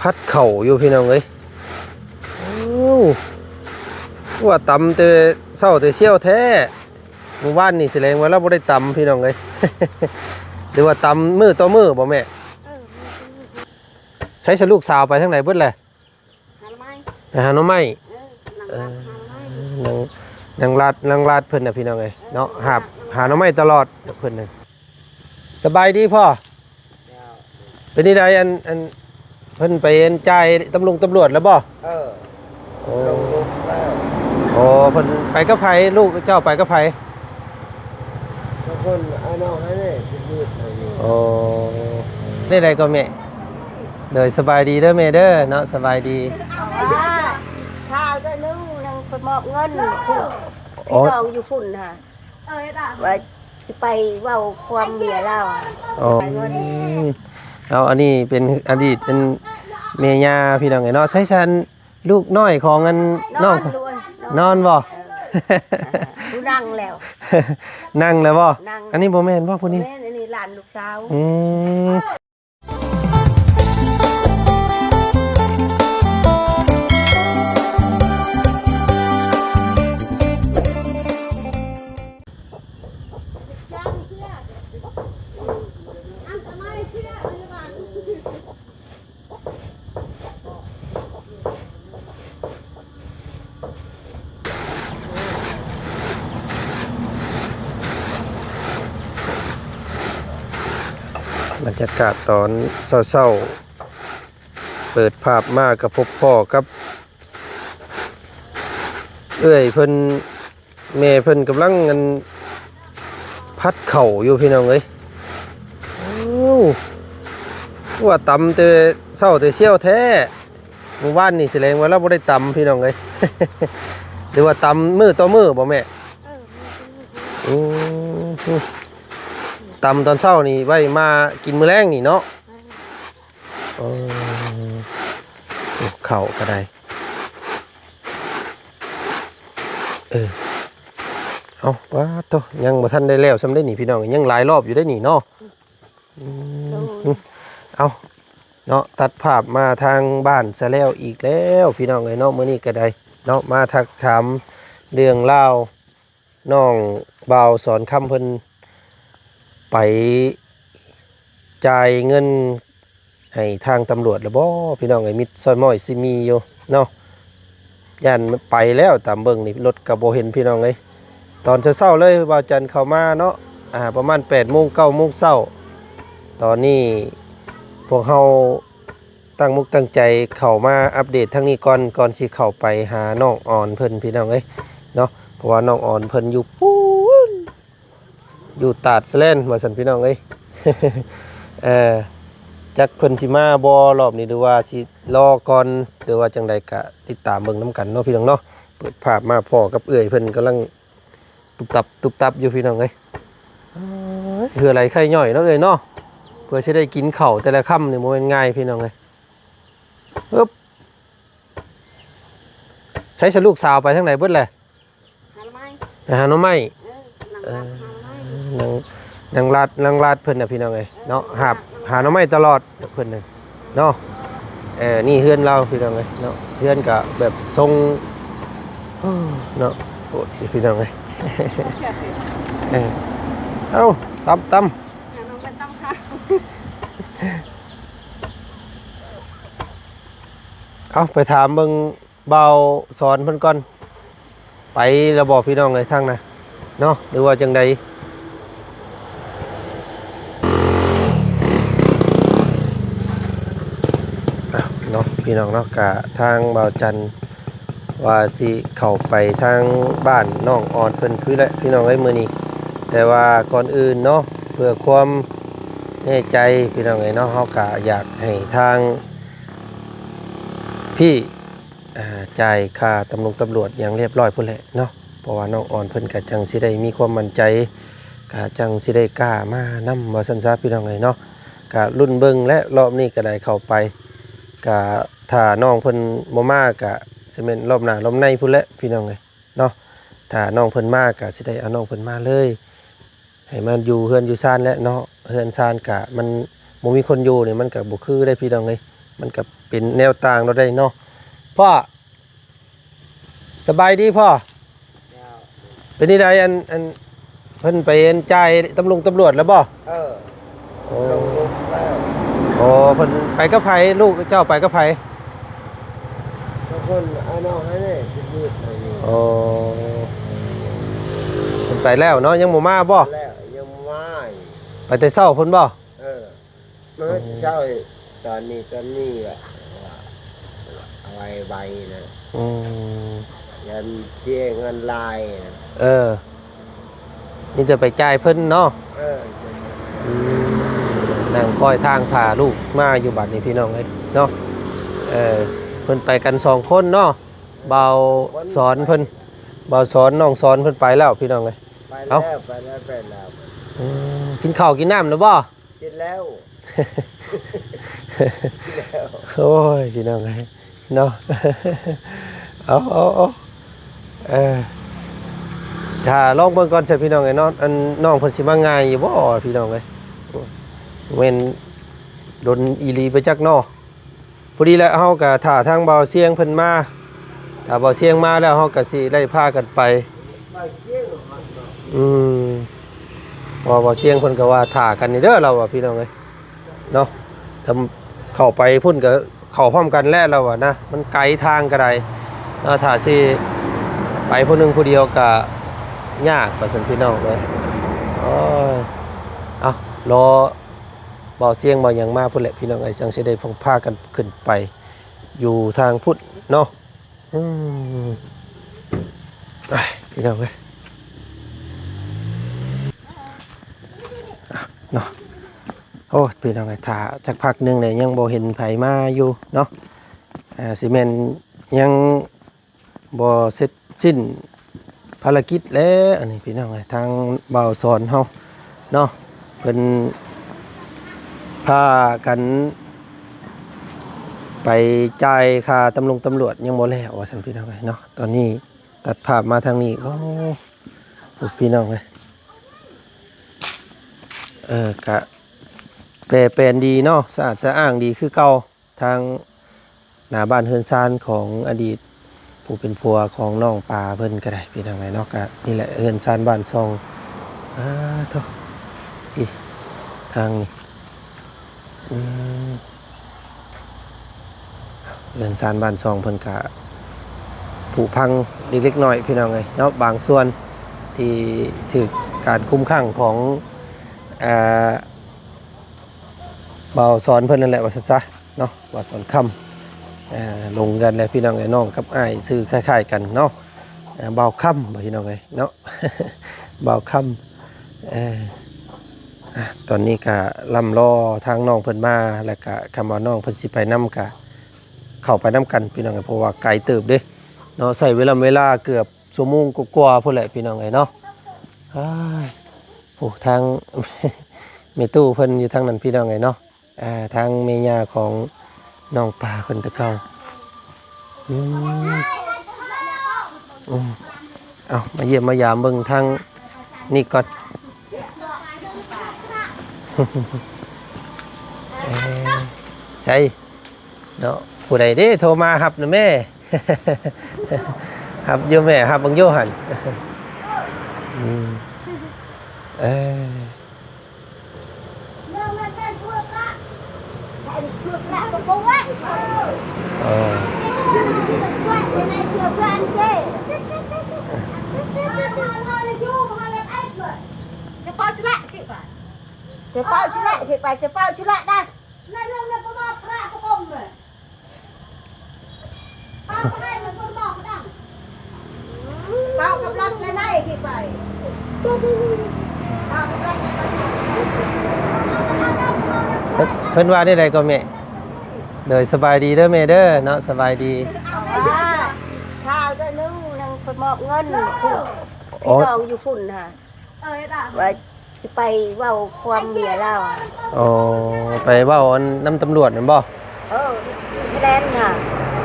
พัดเข่าอยู่พี่น้องเอ้ยว่าตำแต่เศร้าแต่เชี่ยวแท้หมู่บ้านนี่แสดงว่าเราบ่ได้ตำพี่น้องเอ้ย หรือว่าตำมือต่อมือบ่แม่ใช้ลูกสาวไปทางไหนเบิดแหละไปหาหน่อไม้นางลาดเพิ่นน่ะพี่น้องเอ้ยเนาะหาหน่อไม้ตลอดเพิ่นน่ะสบายดีพ่อเป็นนี่ใดอันเพิ่นไปจ่ายตำรวจแล้วบ่โอ้โอ้เพิ่นไปกับไผลูกเจ้าไปกับไผคนเอาน้องให้นี่ยืดโอ้ได้ใดก็แม่โดยสบายดีเด้อแม่เด้อเนาะสบายดีข้าวด้วยนึงนางไปมอบเงินพี่น้องอยู่ฝุ่นค่ะว่าจะไปเว้าความเมียเราไปเงินเอาอันนี้เป็นอดีตเป็นเมียาพี่น้องไงเนาะใช้ฉันลูกน้อยของอันน้องนอนบ่ดูนั่งแล้วนั่งแล้วบ่อันนี้บ่แม่นบ่ผู้นี้แม่นอันนี้หลานลูกสาวบรรยากาศตอนเศร้าๆเปิดภาพมากับพบพ่อกับเอ้ยเพิ่นแม่เพิ่นกำลังเงินพัดเข่าอยู่พี่น้องเอ้ยว่าตำแต่เศร้าแต่เชี่ยวแท้หมู่บ้านนี่แสดงว่าเราบ่ได้ตำพี่น้องเอ้ย หรือว่าตำมือต่อมือบ่แม่ตำตอนเช้านี่ไว้มากินมื้อแรงนี่เนาะเข่าก็ได้เอาว้าโตยังบ่ทันได้แล้วซ้ำได้หนีพี่น้องยังหลายรอบอยู่ได้หนีเนาะเอาเนาะตัดภาพมาทางบ้านซะแล้วอีกแล้วพี่น้องเอ้ยเนาะมื้อนี้ก็ได้เนาะมาทักถามเรื่องราวน้องบ่าวสอนคำเพิ่นไปจ่ายเงินให้ทางตำรวจแล้วบ่พี่น้องไอ้มิดซอยม้อยสิมีอยู่เนาะย่านไปแล้วตามเบิ่งนี่รถก็บ่เห็นพี่น้องเอ้ยตอนเช้าๆเลยบ่าวจันเข้ามาเนาะประมาณ 8:00 น 9:00 นเช้าตอนนี้พวกเฮาตั้งมุกตั้งใจเข้ามาอัปเดตทางนี้ก่อนสิเข้าไปหาน้องอ่อนเพิ่นพี่น้องเอ้ยเนาะเพราะว่าน้องอ่อนเพิ่นอยู่ปูนอยู่ตาดแสลนว่าซั่นพี่น้องเอ้ย จักเพิ่นสิมาบ่รอบนี้หรือว่าสิรอก่อนหรือว่าจังใดก็ติดตามเบิ่งนํกันเนาะพี่น้องเนาะเปิดภาพมาพ่อกับเอื้อยเพิ่นกำลังตุบตับอยู่พี่น้องเอ้ยเพื่ออะไรไข่ย่อยเนาะเอ้ยเนาะเพื่อสิได้กินข้าวแต่ละค่ำนี่บ่แม่นง่ายพี่น้องเอ้ยปึ๊บใช้ลูกสาวไปทางไหนเบิดแหละไปหาหน่อไม้นางลาดเพิ่นน่ะพี่น้องเอ้ยเนาะหาหน่อไม้ตลอดเพิ่นน่ะเนาะนี่เฮือนเราพี่น้องเอ้ยเนาะเฮือนก็แบบทรงเนาะโอ้ยพี่น้องเอ้ยเอ้าตำเอาไปถามเบิ่งเบาสอนเพิ่นก่อนไปแล้วบอกพี่น้องเอ้ยทางน่ะเนาะหรือว่าจังใดเนาะพี่น้องเนาะกะทางบ่าวจันว่าสิเข้าไปทางบ้านน้องอ่อนเพิ่นคือแหละพี่น้องเอ้ยมื้อนี้แต่ว่าก่อนอื่นเนาะเพื่อความแน่ใจพี่น้องเอ้ยเนาะเฮาก็อยากให้ทางพี่จ่ายค่าตำรวจอย่างเรียบร้อยพุ่นแหละเนาะเพราะว่าน้องอ่อนเพิ่นก็จังสิได้มีความมั่นใจก็จังสิได้กล้ามานำว่าซั่นซะพี่น้องเอ้ยเนาะก็รุ่นเบิ่งและรอบนี้ก็ได้เข้าไปก็ถ้าน้องเพิ่นบ่มาก็สิแม่นรอบหน้ารอบในพุ่นแหละพี่น้องเอ้ยเนาะถ้าน้องเพิ่นมาก็สิได้เอาน้องเพิ่นมาเลยให้มันอยู่เฮือนอยู่ซ่านและเนาะเฮือนซ่านก็มัน บ่มีคนอยู่นี่มันก็บ่คือได้พี่น้องเอ้ยมันก็เป็นแนวต่างเราได้เนาะพ่อสบายดีพ่อเป็นนี่ได้อันเพิ่นไปจ่ายตำรวจแล้วบ่โอ้ ลงลุกแล้ว โอ้เพิ่นไปกับไผลูกเจ้าไปกับไผ ทุกคนเอาน้องให้นี่ยืดๆอะไรนี่ โอ้เพิ่นไปแล้วเนาะยังบ่มาบ่ แล้วยังไม่ ไปแต่เช้าเพิ่นบ่ เมื่อเจ้าตอนนี้แหละเอาไว้ใบนะ อืม ยันเชี่ยเงินลายนะ นี่จะไปจ่ายเพิ่นเนาะ เออ นั่งคอยทางพาลูกมาอยู่บัดนี้พี่น้องเอ้ยเนาะเพิ่นไปกัน2คนเนาะเบาสอนเพิ่นเบาสอนน้องสอนเพิ่นไปแล้วพี่น้องเอ้ย ไปแล้วไปแล้ว กินข้าวกินน้ำแล้วบ่ กินแล้ว โอ้ยพี่น้องเอ้ยเนาะ เอาถ้าลองเบิ่งก่อนเสร็จพี่น้องเอ้ยเนาะอันน้องเพิ่นสิมาง่ายอยู่บ่พี่น้องเอ้ยเว้นโดนอีหลีไปจักเนาะพอดีแล้วเฮาก็ถ้าทางเบาเสียงเพิ่นมาถ้าเบาเสียงมาแล้วเฮาก็สิได้พากันไปว่าเบาเสียงเพิ่นก็ว่าท่ากันนี่เด้อเราว่าพี่น้องเอ้ยเนาะทำเข้าไปพุ่นก็เข้าพร้อมกันแล้วเราว่านะมันไกลทางก็ได้ถ้าสิไปผู้หนึงผู้เดียวก็ยากว่าซั่นพี่น้องเอ้ยโอ้ยเอารอเบาเสียงเบาหยังมาพุ่นแหละพี่น้องเอ้ยจังสิได้พากันขึ้นไปอยู่ทางพุทธเนาะพี่น้องเอ้ยเนาะโอ้พี่น้องเอ้ยถ้าจักพักหนึงเนี่ยยังบ่เห็นไผมาอยู่เนาะสิแม่นยังบ่เสร็จสิ้นภารกิจแล้วอันนี้พี่น้องเอ้ยทางเบาสอนเฮาเนาะเพิ่นพากันไปจ่ายค่าตำรวจยังบ่แล้วว่าซั่นพี่น้องเอ้ยเนาะตอนนี้ตัดภาพมาทางนี้โอ้พี่น้องเอ้ยกะแปลนดีเนาะสะอาดสะอ้างดีคือเก่าทางหน้าบ้านเฮือนซานของอดีตผู้เป็นผัวของน้องปลาเพิ่นก็ได้พี่น้องเอ้ยเนาะกะนี่แหละเฮือนซานบ้านซองโธ่พี่ทางนี้เรือนซานบ้านซองเพิ่นกะผุพังเล็กๆน้อยพี่น้องเอ้ยเนาะบางส่วนที่ถูกการคุ้มข้างของเบาสอนเพิ่นนั่นแหละว่าซะเนาะว่าสอนคำลงกันแล้วพี่น้องไอ้น้องกับอ้ายซื้อคล้ายๆกันเนาะเบาค่ำพี่น้องไอ้เนาะ เบาค่ำตอนนี้ก็ล่ำรอทางน้องเพิ่นมาแล้วก็คำว่าน้องเพิ่นสิไปนำก็เข้าไปนำกันพี่น้องเพราะว่าไกลเติบเด้เนาะใส่เวลาเกือบชั่วโมงกว่าๆพุ่นแหละพี่น้องไอ้เนาะโอ้ทาง เมตู้เพิ่นอยู่ทางนั้นพี่น้องไอ้เนาะทางเมียาของน้องปลาคนตะเกาเอามาเยี่ยมมายามเบิ่งทางนี่ก่อน ใส่เนาะผู้ใดเด้โทรมาครับนะแม่ ครับโยแม่ครับบังโยหัน จะเป้าชุละคือไปจะเป้าชุละได้นั่นเรื่องนั้นก็บอกพระก็บ่มเลยเป้าให้มันก็บอกได้เป้ากับรถเลยได้คือไปเป้ากับรถ เพิ่นว่าได้ใดก็แม่เด้อสบายดีเด้อแม่เด้อเนาะสบายดี ข้าวได้นึงนางไปมอบเงินพี่น้องอยู่ฝุ่นค่ะว่าจะไปเว้าความเมียเรา อ๋อไปเว้าน้ำตำรวจนั่นบ่แลนค่ะ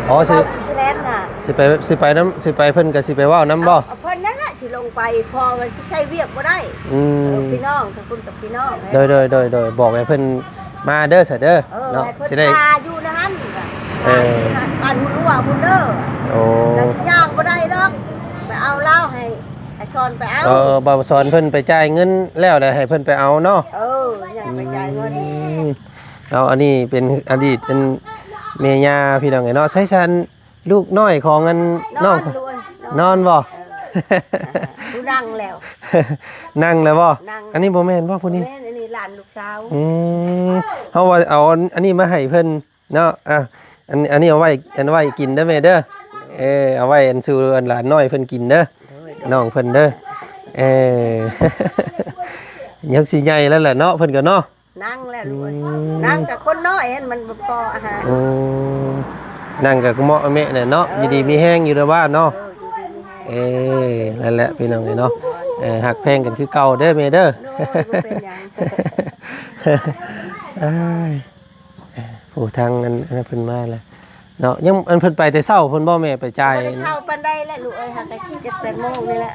อ๋อสิแลนค่ะสิไปน้ำสิไปเพิ่นก็สิไปเว้าน้ำบ่เพิ่นนั่นแหละสิลงไปพอมันใช้เวียกบ่ได้พี่น้องทั้งคุณกับพี่น้องโดยบอกให้เพิ่น มาเด้อซะเด้อ เนาะ เนาะ สิ สิ ได้ ได้ อยู่นะฮั่น เออ ปันรู้ว่าบุญเด้อ โอ้ แล้วสิย่างบ่ได้ดอกไปเอาเหล้าให้ชอนไปเอา บ่าวสอนเพิ่นไปจ่ายเงินแล้วได้ให้เพิ่นไปเอาเนาะ ยังไปจ่ายเงิน เอาอันนี้เป็นอดีตเป็นเมย่าพี่น้องไงเนาะใช้ฉันลูกน้อยของอันน้องนอนบ่ ดูนั่งแล้ว นั่งแล้วบ่ นั่ง อันนี้บ่แม่นบ่ผู้นี้ แม่อันนี้หลานลูกสาว เฮาว่าเอาอันนี้มาให้เพิ่นเนาะอันนี้เอาไว้กินเด้อแม่เด้อเอาไว้อันสู่อันหลานน้อยเพิ่นกินเด้อน้องเพิ่นเด้อยังสิใหญ่แล้วแหละเนาะเพิ่นก็เนาะ นั่งแล้วลูกนั่งกับคนน้อยเห็นมันบ่พออาหาร นั่งกับเหมาะแม่เนี่ยเนาะอยู่ดีมีแห้งอยู่ในบ้านเนาะนั่นแหละพี่น้องเนาะหักแพงกันคือเก่าเด้อแม่เด้อโอ้ทางนั้นเพิ่นมาแล้วเนาะยังอันเพิ่นไปแต่เช้าเพิ่นบ่แม่ไปจ่าย เช้าปานใดแหละลูกหักไปที่7-8 โมงนี่แหละ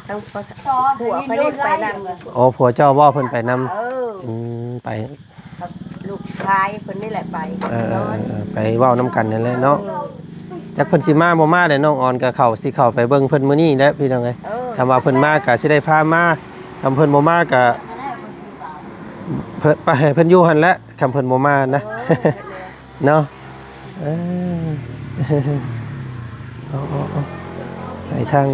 ทั้งผัวไปเล่นไปนำอ๋อผัวเจ้าบ่เพิ่นไปนำไปลูกชายเพิ่นนี่แหละไปไปเว้านำกันนั่นแหละเนาะจักเพิ่นสิมาบ่มาได้น้องออนก็สิเข้าไปเบิ่งเพิ่นมื้อนี้แหละพี่น้องเอ้ยคำว่าเพิ่นมาก็สิได้พามาคำเพิ่นบ่มาก็เพิ่นไปให้เพิ่นอยู่หั่นแหละคำเพิ่นบ่มานะเนาะไปทาง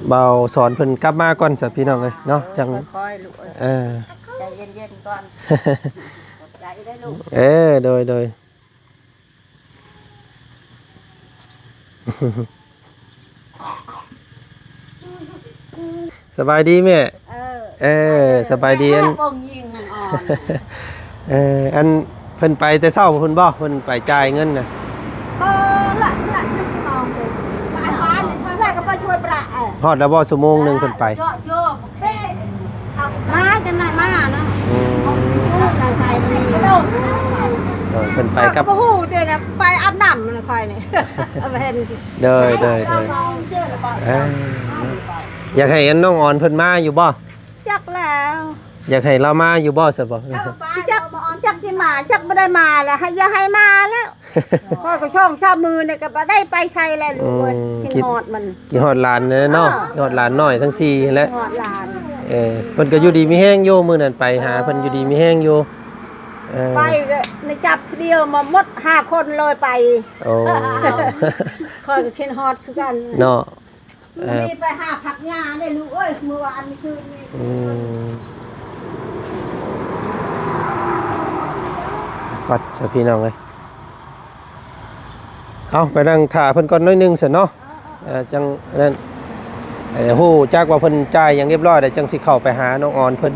เบาสอนเพิ่นกลับมาก่อนสัพี่น้องเอ้ยเนาะจังค่อยๆลูกใจเย็นๆก่อนใจได้ลูกโดยสบายดีแม่สบายดีอันอันเพิ่นไปแต่เช้าเพิ่นบ่เพิ่นไปจ่ายเงินน่ะละมองไปบ้านช่วยแรกก็ไปช่วยประฮอดแล้วบ่ชั่วโมงนึงเพิ่นไปมาจังได๋มาเนาะเพิ่นไปกับบ่ฮู้เด้นะไปอาบน้ำมันค่อยนี่เอาไปเห็นเด้ออยากให้อันน้องอ่อนเพิ่นมาอยู่บ่จักแล้วอยากให้เรามาอยู่บ่ซะบ่จักที่มาจักบ่ได้มาแล้วอย่าให้มาแล้วพ่อก็ช่องชามือเนี่ยก็บ่ได้ไปใช้แล้วลูกกินฮอดมันกินฮอดหลานเนาะฮอดหลานน้อยทั้ง4และฮอดหลานเพิ่นก็อยู่ดีมีแห้งอยู่มื้อนั้นไปหาเพิ่นอยู่ดีมีแห้งอยู่ไปในจับเดียวมาหมด5 คนเลยไปโอ้ค่อยก็กินฮอดคือกันเนาะมีไปหาผักหญ้าได้ลูกเอ้ยเมื่อวานคืนนี้กดซะพี่น้องเอ้ยเอาไปนั่งถ่าเพิ่นก่อนน้อยนึงซะเนาะจังนั่นฮู้จักว่าเพิ่นจ่ายอย่างเรียบร้อยแล้วจังสิเข้าไปหาน้องออนเพิ่น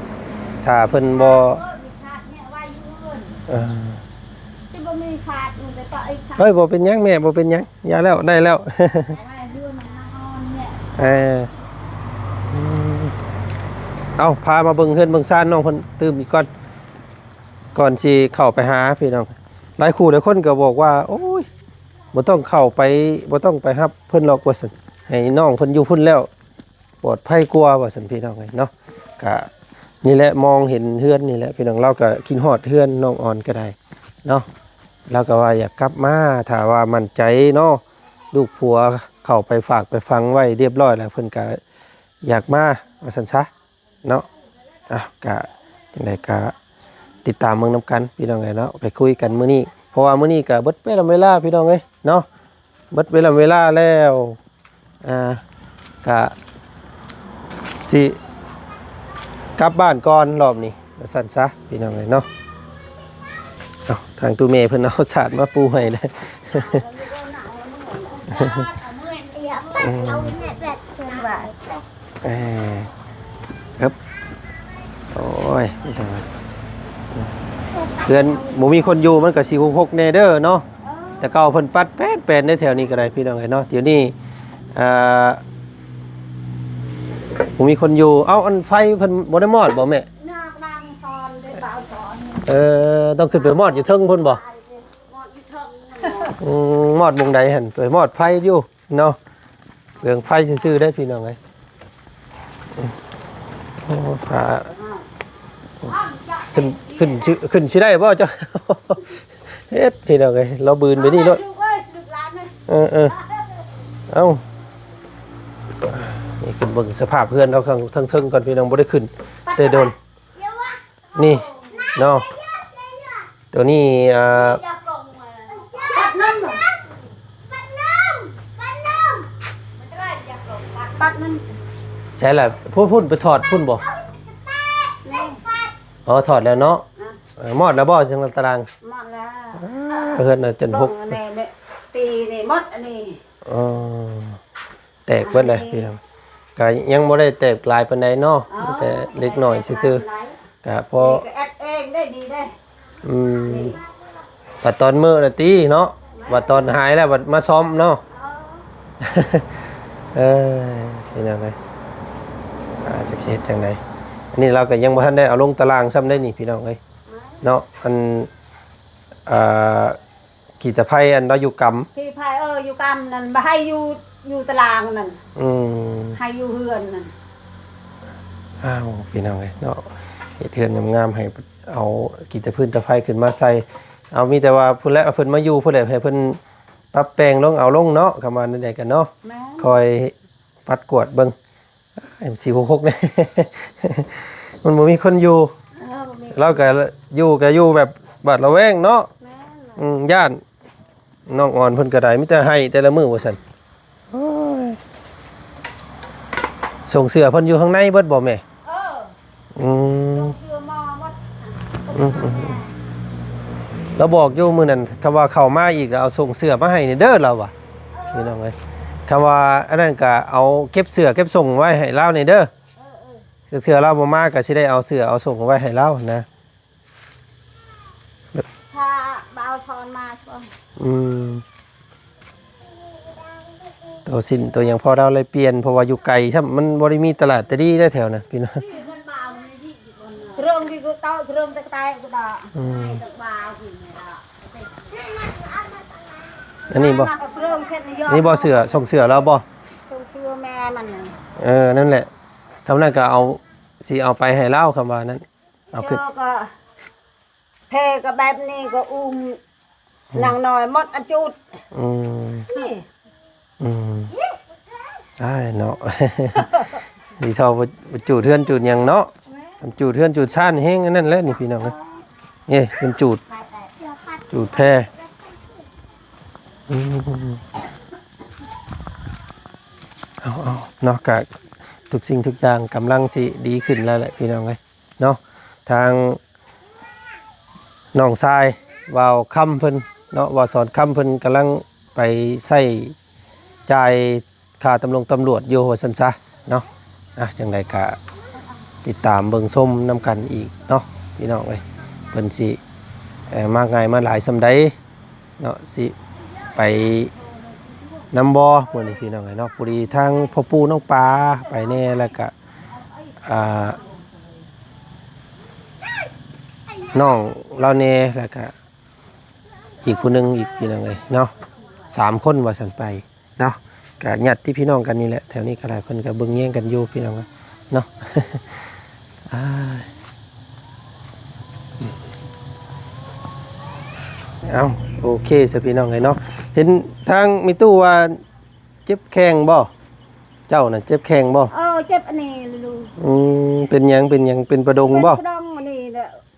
ถ้าเพิ่นบ่เฮ้ยบ่เป็นหยังแม่บ่เป็นหยังอย่าแล้วได้แล้วเอาพามาเบิ่งเฮือนเบิ่งซ่านน้องเพิ่นตื่มอีกก่อนสิเข้าไปหาพี่น้องหลายคู่หลายคนก็บอกว่าโอ้ยบ่ต้องเข้าไปบ่ต้องไปรับเพิ่นหรอกว่าซั่นให้น้องเพิ่นอยู่พุ่นแล้วปลอดภัยกว่าว่าซั่นพี่น้องเนาะก็นี่แหละมองเห็นเฮือนนี่แหละพี่น้องเราก็คิดฮอดเฮือนน้องอ่อนก็ได้เนาะเราก็ว่าอยากกลับมาถ้าว่ามั่นใจเนาะลูกผัวเข้าไปฝากไปฟังไว้เรียบร้อยแล้วเพิ่นก็อยากมาว่าซั่นซะเนาะก็จังได๋ก็ติดตามเมืองน้ำกันพี่น้องเนาะไปคุยกันมื้อนี้เพราะว่ามื้อนี้ก็เบิดเวลาพี่น้องเอ้ยเนาะเบิดเวลาแล้วก็สิกลับบ้านก่อนรอบนี้ว่าซั่นซะพี่น้องเนาะทางตู้เมย์เพิ่นเอาสาดมาปูให้เลยครับโอ้ยไม่ทำเพื่อนหมูมีคนอยู่มันก็466เนเด้อเนาะแต่เก่าเพิ่นปัดแป้นในแถวนี้ก็ได้พี่น้องเนาะเดี๋ยวนี้หมูมีคนอยู่เอ้าอันไฟเพิ่นบ่ได้มอดบ่แม่ต้องขึ้นไปมอดอยู่เทิงพุ่นบ่มอดบงใดหั่นไปมอดไฟอยู่เนาะเรื่องไฟซื่อๆได้พี่น้องเอ้ยโอ้ ฟ้าขึ้นสิได้บ่เจ้า เฮ็ดพี่น้องเอ้ยเราบืนไปนี่โลดเออเอ้านี่ขึ้นเบิ่งสภาพเพื่อนเราข้างเทิงๆก่อนพี่น้องบ่ได้ขึ้นแต่โดนนี่เนาะตัวนี้ปัดมัน ใช่แหละพุ่นไปถอดพุ่นบ่อ๋อถอดแล้วเนาะมอดแล้วบ่จังตาราง หมดแล้ว เฮือนน่ะจนหก นี่ตีนี่หมดอันนี้ อ๋อแตกเบิดเลยพี่น้องก็ยังบ่ได้แตกหลายปานใดเนาะแต่เล็กน้อยซื่อๆก็พอ แอดเองได้ดีได้ ว่าตอนมื้อน่ะติเนาะว่าตอนหายแล้วว่ามาซ้อมเนาะ นี่นะไหมจะเช็ดจังไดอันนี้เราก็ยังบ่ทันได้เอาลงตารางซ้ำได้นี่พี่น้องเอ้ยเนาะอันกีตาไผอันเราอยู่กำ พี่พายอยู่กำนั่นบ่ให้อยู่ตารางนั่นให้อยู่เฮือนนั่น อ้าวพี่น้องเอ้ยเนาะเฮ็ดเฮือนงามๆให้เอากีตาพื้นตะไผขึ้นมาใส่เอามีแต่ว่าพุ่นแล้วเพิ่นมาอยู่พุ่นแหละให้เพิ่นปรับแปลงลงเอาลงเนาะคำว่านั่นใดกันเนาะคอยปัดกวดเบิ่ง M466 นี่ มันบ่มีคนอยู่เราก็อยู่แบบบัดระแวงเนาะย่านน้องอ่อนเพิ่นก็ได้มีแต่ให้แต่ละมื้อว่าซั่นโอ้ยส่งเสื้อเพิ่นอยู่ข้างในเบิดบ่แม่อืม เชื่อมาวัด เราบอกอยู่มื้อนั้นคำว่าเข้ามาอีกแล้วเอาส่งเสื้อมาให้นี่เด้อเราว่ะพี่น้องเอ้ยคำว่าอันนั้นก็เอาเก็บเสื้อเก็บส่งไว้ให้เรานี่เด้อเสื้อเราบ่มาก็สิได้เอาเสื้อเอาส่งไว้ให้เรานะ ถ้าบ่เอาช้อนมาใช่ป่ะ ตัวสินตัวอย่างพอเราเลยเปลี่ยนเพราะว่าอยู่ไกลใช่มันบ่ได้มีตลาดตะดีได้แถวนะพี่น้อง เครื่องที่กูเต้าเครื่องตะไคร้กูด่าให้ตะบ่าวกินไม่ได้ อันนี้บ่ เครื่องเช็ดยอ นี่บ่เสือส่งเสือเราบ่ ต้องเชื่อแม่มัน นั่นแหละคำนั้นก็เอาสิเอาไปให้เล่าคำว่านั้นเอาขึ้น เชื่อก็เพก็แบบนี้ก็นางน้อยหมดอาจุด ได้เนาะ ดีเท่าจูดเทือนจูดหยังเนาะจูดเทือนจูดซ่านแห้งอันนั้นแหละนี่พี่น้องนะนี่เป็นจูดแพร่เอาเนาะกะทุกสิ่งทุกอย่างกำลังสิดีขึ้นแล้วแหละพี่น้องเอ้ยเนาะทางน้องทรายว่าวค่ำเพิ่นเนาะว่าสอนค่ำเพิ่นกำลังไปใส่จ่ายค่าตำรวจอยู่ว่าซั่นซะเนาะจังไดก็ติดตามเบิ่งส้มนำกันอีกเนาะพี่น้องเอ้ยเพิ่นสิมาง่ายมาหลายซำใดเนาะสิไปนำบ่มื้อนี้พี่น้องเอ้ยเนาะปุรีทางพ่อปู่น้องปลาไปแน่แล้วก็น้องเราแน่แล้วก็อีกผู้หนึงอีกพี่น้องเอ้ยเนาะ3คนว่าซั่นไปเนาะก็ญาติพี่น้องกันนี่แหละแถวนี้ก็หลายเพิ่นก็เบิ่งแย่งกันอยู่พี่น้องเนาะ เอาโอเคสิพี่น้องเอ้ยเนาะเห็นทางมีตู้ว่าเจ็บแข้งบ่เจ้าน่ะเจ็บแข้งบ่ เจ็บอันนี้ลู เป็นหยังเป็นประดงบ่ เป็นประดงอันนี้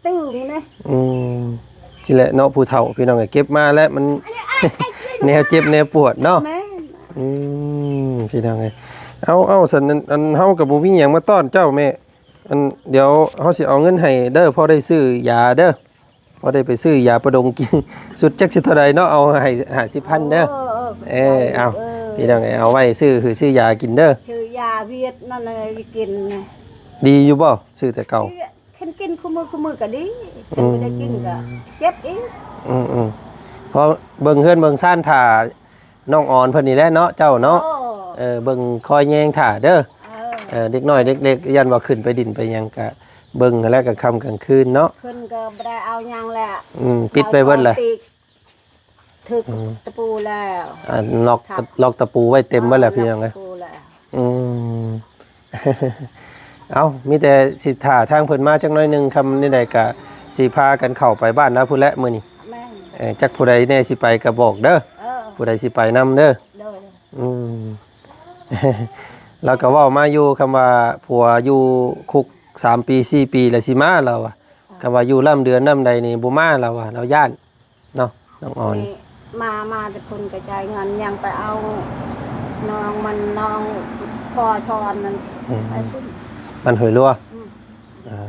ตื้อนี่นะ สิแหละเนาะผู้เฒ่าพี่น้องก็เก็บมาแล้วมัน แนวเจ็บแนวปวดเนาะ แม่ พี่น้องเอ้ยเอาสันอันเฮากับบ่มีหยังมาต้อนเจ้าแม่อันเดี๋ยวเฮาสิเอาเงินให้เด้อพอได้ซื้อยาเด้อพอได้ไปซื้อยาประดงกิน สุดจักสิเท่าใดเนาะเอาให้50,000เด้อเอาพี่น้องเอ้ยเอาไว้ซื้อยากินเด้อ ชื่อยาเวียดนั่นเลยกิน ดีอยู่บ่ซื้อแต่เก่า กินคู่มือก็ดีไม่ได้กินก็เจ็บอีก พอเบิ่งเฮือนเบิ่งซ่านถ่าน้องอ่อนเพิ่นนี่แหละเนาะเจ้าเนาะเบิ่งคอยแยงถ่าเด้อเด็กน้อยเด็กๆยันว่าขึ้นไปดินไปหยังก็เบิ่งแล้วก็ค่ำกลางคืนเนาะ เพิ่นก็บ่ได้เอาหยังแล้ว ปิดไปเบิดเลย ถึกตะปูแล้ว ล็อกตะปูไว้เต็มเบิดแล้วพี่น้องเอ้ย เอามีแต่สิท่าทางเพิ่นมาจักหน่อยหนึงคำนี่ใดก็สิพากันเข้าไปบ้านแล้วพุ่นแหละมื้อนี้ แม่น จักผู้ใดแน่สิไปก็บอกเด้อ ผู้ใดสิไปนํเด้อ เด้อ อืม แล้วก็เว้ามาอยู่คำว่าผัวอยู่คุก3ปี4ปีแล้วสิมาเราอะคำว่าอยู่ล่ำเดือนน้ำใดนี่บ่มาเราอะเราย่านเนาะน้องอ่อน มาแต่คนกระจายเงินยังไปเอาน้องพอชอนมัน อืม ไปพุ่น มันหอยรัว อืม อ่า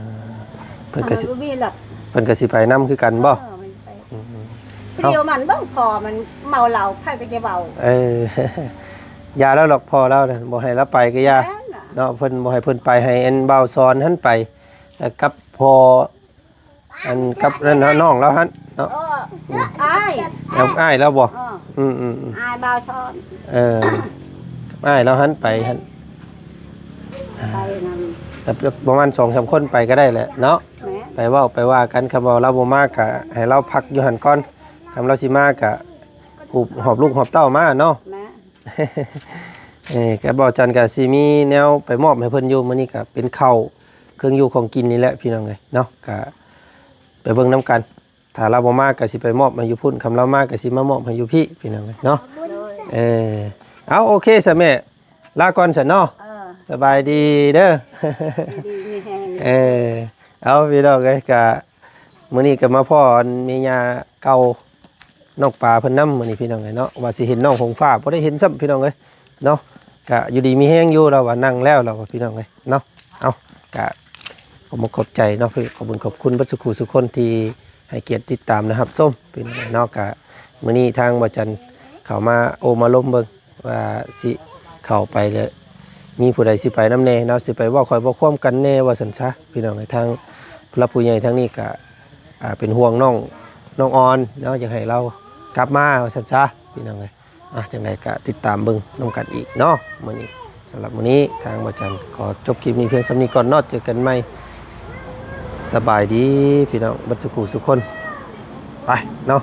เพิ่นก็สิ มันบ่มีหรอก เพิ่นก็สิไปนํคือกันบ่ มันไป อืม เดียวมันเบ้างพอมันเมาเหล้าไผก็จะเบา เออ ยาแล้วหรอกพอแล้วน่ะบ่ให้เราไปก็ยา แม่นน่ะ เนาะเพิ่นบ่ให้เพิ่นไปให้อันเบาซอนหั่นไปแล้วกับพออันกับนั่นเนาะน้องแล้วหั่นเนาะ เอออาย แล้วอ้ายแล้วบ่ เออ อืม อายเบาชอน เออกับอ้ายแล้วหั่นไปหั่น ไปนั่น แบบประมาณ 2-3 คนไปก็ได้แหละเนาะ แม่ ไปเว้าไปว่ากันคำว่าเราบ่มาก็ให้เราพักอยู่หั่นก่อนคำเราสิมาก็หอบลูกหอบเต้ามาเนาะ แม่ แกบอกจันกับซีมีแนวไปมอบให้เพิ่นอยู่มื้อนี้ก็เป็นข้าวเครื่องอยู่ของกินนี่แหละพี่น้องเอ้ยเนาะก็ไปเบิ่งนํกันถ้าเราบ่มาก็สิไปมอบให้อยู่พุ่นคำเรามาก็สิมามอบให้อยู่พี่พี่น้องเอ้ยเนาะ เลย เอาโอเคซะแม่ลาก่อนซะเนาะ เออ สบายดีเด้อ ดีมีแฮง เอาพี่น้องเอ้ยก็มื้อนี้ก็มาพ่อเมียเก่าน้องปลาเพิ่นนำมื้อนี้พี่น้องเอ้ยเนาะว่าสิเห็นน้องหงฟ้าบ่ได้เห็นซ้ำพี่น้องเอ้ยเนาะก็อยู่ดีมีแฮงอยู่เราว่านั่งแล้วเราว่าพี่น้องเอ้ยเนาะเอาก็ผมขอบใจเนาะพี่ขอบคุณบัดสุขุสุคนที่ให้เกียรติติดตามนะครับส้มพี่น้องเอ้ยเนาะก็มื้อนี้ทางบ่จันเข้ามาโอมาล้มเบิ่งว่าสิเข้าไปเลยมีผู้ใดสิไปนำแน่เนาะสิไปเว้าค่อยบ่ควมกันแน่ว่าซั่นซะพี่น้องเอ้ยทางผู้หลักผู้ใหญ่ทางนี้ก็เป็นห่วงน้องออนเนาะอยากให้เรากลับมาว่าซั่นซะพี่น้องเอ้ยจังไดก็ติดตามเบิ่งนํกันอีกเนาะมื้อนี้สำหรับมื้อนี้ทางบ่จันขอจบคลิปนี้เพียงส่ำนี้ก่อนเนาะเจอกันใหม่สบายดีพี่น้องบัดสุขุสุคนไปเนาะ